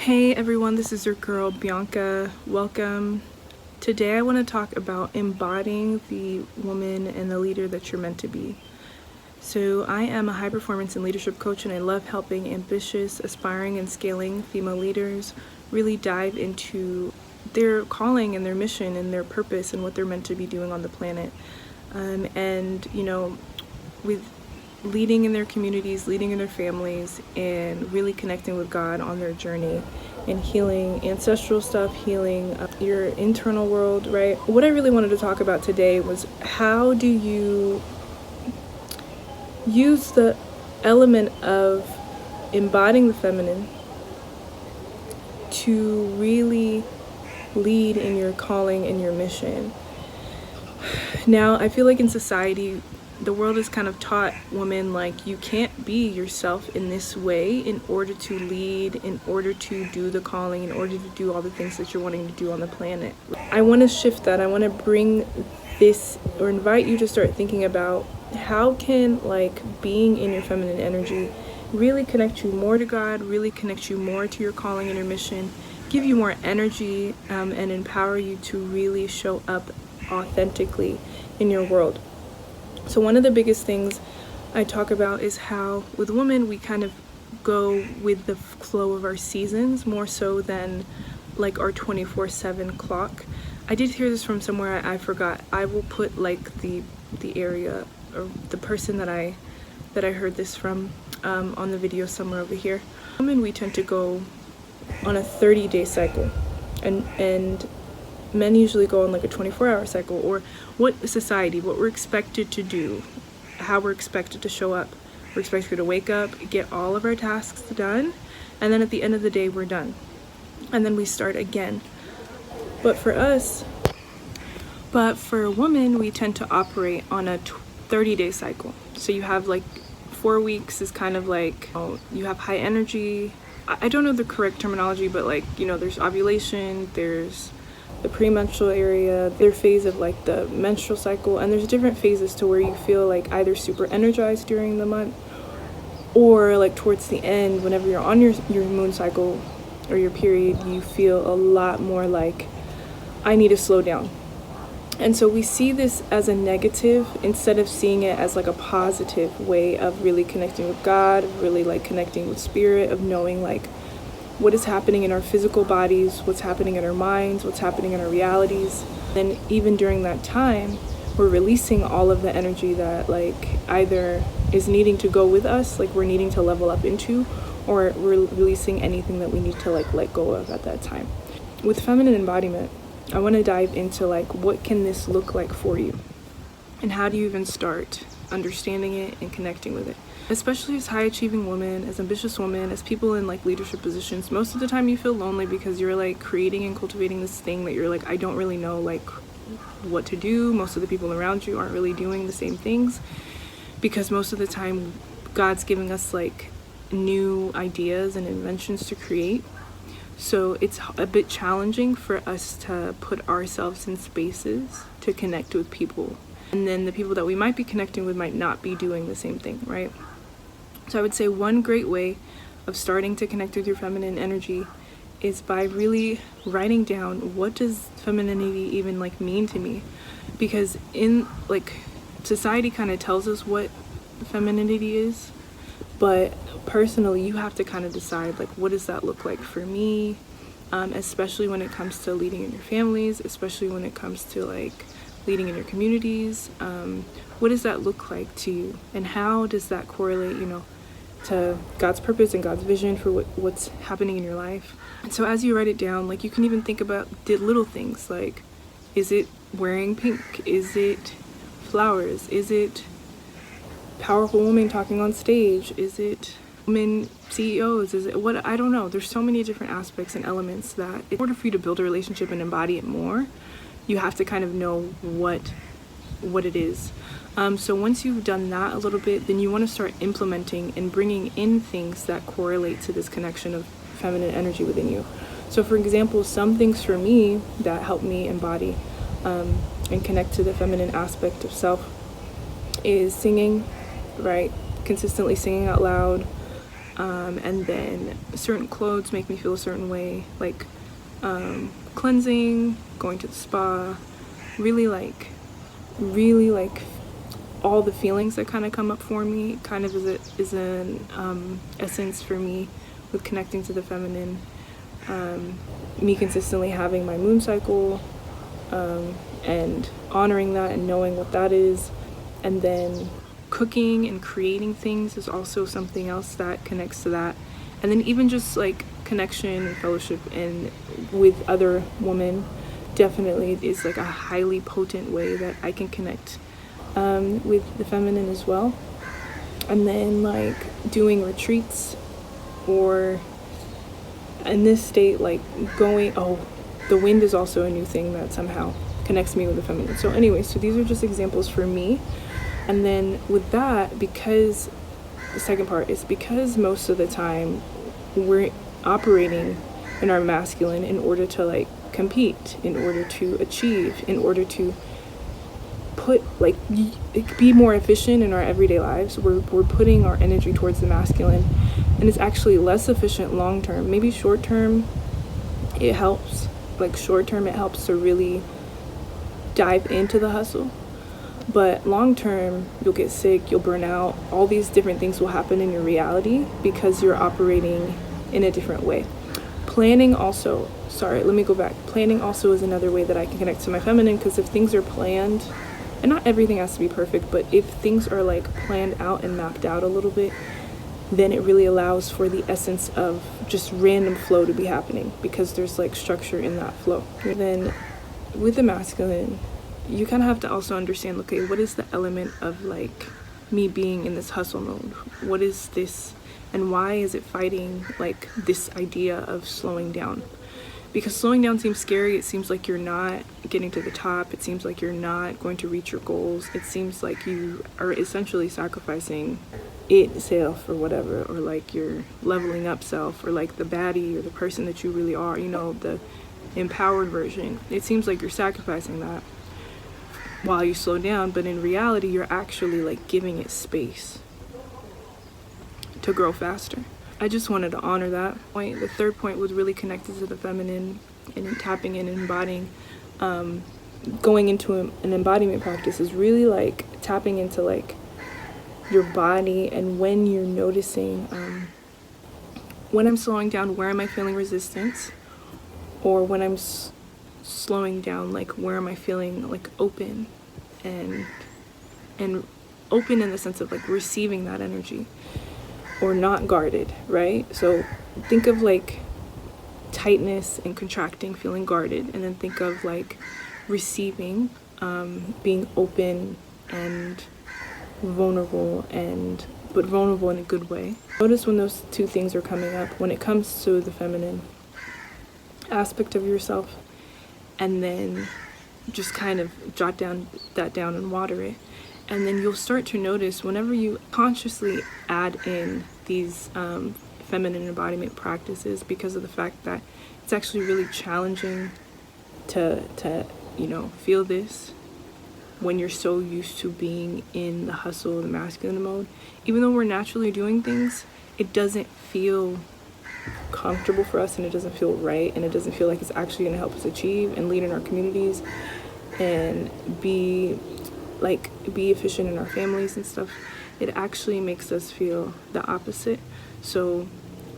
Hey everyone, this is your girl Bianca. Welcome. Today I want to talk about embodying the woman and the leader that you're meant to be. So I am a high performance and leadership coach, and I love helping ambitious, aspiring, and scaling female leaders really dive into their calling and their mission and their purpose and what they're meant to be doing on the planet. With leading in their communities, leading in their families, and really connecting with God on their journey and healing ancestral stuff, healing your internal world, right? What I really wanted to talk about today was how do you use the element of embodying the feminine to really lead in your calling and your mission. Now, I feel like in society, the world has kind of taught women like you can't be yourself in this way in order to lead, in order to do the calling, in order to do all the things that you're wanting to do on the planet. I want to shift that. I want to bring this or invite you to start thinking about how can being in your feminine energy really connect you more to God, really connect you more to your calling and your mission, give you more energy and empower you to really show up authentically in your world. So one of the biggest things I talk about is how with women we kind of go with the flow of our seasons more so than like our 24/7 clock. I did hear this from somewhere, I forgot. I will put the area or the person that I heard this from on the video somewhere over here. Women, we tend to go on a 30-day cycle, and men usually go on like a 24-hour cycle, or what we're expected to do, how we're expected to show up. We're expected to wake up, get all of our tasks done, and then at the end of the day, we're done. And then we start again. But for a woman, we tend to operate on a 30-day cycle. So you have 4 weeks is kind of you have high energy. I don't know the correct terminology, but there's ovulation, there's the premenstrual area, their phase of the menstrual cycle, and there's different phases to where you feel either super energized during the month or towards the end, whenever you're on your moon cycle or your period, you feel a lot more I need to slow down. And so we see this as a negative instead of seeing it as a positive way of really connecting with God, really connecting with spirit, of knowing what is happening in our physical bodies, what's happening in our minds, what's happening in our realities. And even during that time, we're releasing all of the energy that either is needing to go with us, we're needing to level up into, or we're releasing anything that we need to let go of at that time. With feminine embodiment, I want to dive into what can this look like for you, and how do you even start understanding it and connecting with it. Especially as high achieving women, as ambitious women, as people in leadership positions, most of the time you feel lonely because you're creating and cultivating this thing that you're I don't really know what to do. Most of the people around you aren't really doing the same things, because most of the time God's giving us new ideas and inventions to create. So it's a bit challenging for us to put ourselves in spaces to connect with people. And then the people that we might be connecting with might not be doing the same thing, right? So I would say one great way of starting to connect with your feminine energy is by really writing down, what does femininity even mean to me? Because in society kind of tells us what femininity is, but personally you have to kind of decide what does that look like for me, especially when it comes to leading in your families, especially when it comes to leading in your communities. What does that look like to you, and how does that correlate to God's purpose and God's vision for what's happening in your life? And so as you write it down, you can even think about the little things, is it wearing pink, is it flowers, is it powerful woman talking on stage, is it women CEOs, is it what, I don't know. There's so many different aspects and elements that in order for you to build a relationship and embody it more, you have to kind of know what it is. So once you've done that a little bit, then you want to start implementing and bringing in things that correlate to this connection of feminine energy within you. So for example, some things for me that help me embody and connect to the feminine aspect of self is singing, right? Consistently singing out loud, And then certain clothes make me feel a certain way, like cleansing, going to the spa, really like all the feelings that kind of come up for me kind of is an essence for me with connecting to the feminine. Me consistently having my moon cycle, and honoring that and knowing what that is. And then cooking and creating things is also something else that connects to that. And then even just like connection and fellowship and with other women definitely is like a highly potent way that I can connect with the feminine as well. And then like doing retreats, or in this state, like the wind is also a new thing that somehow connects me with the feminine. So anyway, so these are just examples for me. And then with that, because the second part is because most of the time we're operating in our masculine in order to like compete, in order to achieve, in order to be more efficient in our everyday lives. We're putting our energy towards the masculine, and it's actually less efficient long term. Maybe short term it helps, like short term it helps to really dive into the hustle, but long term you'll get sick, you'll burn out, all these different things will happen in your reality because you're operating in a different way. Planning also is another way that I can connect to my feminine, because if things are planned, and not everything has to be perfect, but if things are like planned out and mapped out a little bit, then it really allows for the essence of just random flow to be happening, because there's like structure in that flow. And then with the masculine, you kind of have to also understand, okay, what is the element of like me being in this hustle mode? What is this, and why is it fighting like this idea of slowing down? Because slowing down seems scary. It seems like you're not getting to the top. It seems like you're not going to reach your goals. It seems like you are essentially sacrificing itself or whatever, or like you're leveling up self, or like the baddie or the person that you really are, you know, the empowered version. It seems like you're sacrificing that while you slow down, but in reality you're actually like giving it space to grow faster. I just wanted to honor that point. The third point was really connected to the feminine and tapping in and embodying. Going into an embodiment practice is really like tapping into like your body, and when you're noticing when I'm slowing down, where am I feeling resistance, or when I'm slowing down, like where am I feeling like open and open in the sense of like receiving that energy, or not guarded, right? So think of like tightness and contracting, feeling guarded, and then think of like receiving, being open and vulnerable, but vulnerable in a good way. Notice when those two things are coming up when it comes to the feminine aspect of yourself, and then just kind of jot that down and water it. And then you'll start to notice whenever you consciously add in these feminine embodiment practices, because of the fact that it's actually really challenging to feel this when you're so used to being in the hustle, the masculine mode. Even though we're naturally doing things, it doesn't feel comfortable for us, and it doesn't feel right, and it doesn't feel like it's actually going to help us achieve and lead in our communities and be efficient in our families and stuff. It actually makes us feel the opposite. So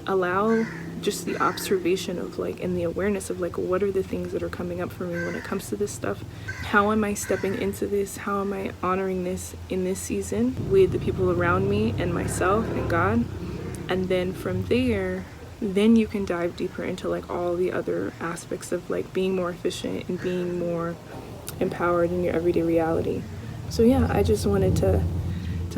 allow just the observation of like, and the awareness of like, what are the things that are coming up for me when it comes to this stuff? How am I stepping into this? How am I honoring this in this season with the people around me and myself and God? And then from there, then you can dive deeper into like all the other aspects of like being more efficient and being more empowered in your everyday reality. So yeah, I just wanted to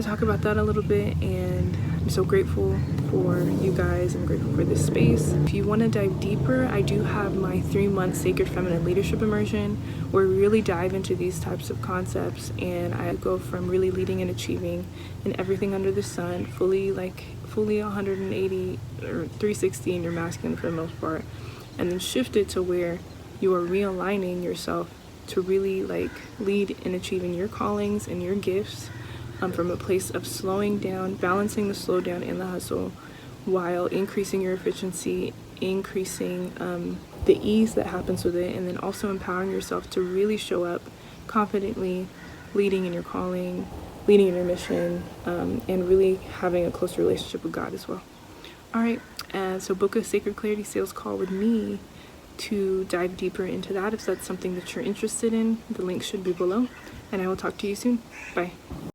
talk about that a little bit, and I'm so grateful for you guys. I'm grateful for this space. If you want to dive deeper, I do have my 3-month Sacred Feminine Leadership Immersion, where we really dive into these types of concepts, and I go from really leading and achieving in everything under the sun, fully 180 or 360 in your masculine for the most part, and then shift it to where you are realigning yourself to really like lead in achieving your callings and your gifts, from a place of slowing down, balancing the slow down and the hustle, while increasing your efficiency, increasing the ease that happens with it, and then also empowering yourself to really show up confidently, leading in your calling, leading in your mission, and really having a close relationship with God as well. All right, so book a Sacred Clarity sales call with me to dive deeper into that if that's something that you're interested in. The link should be below, and I will talk to you soon. Bye.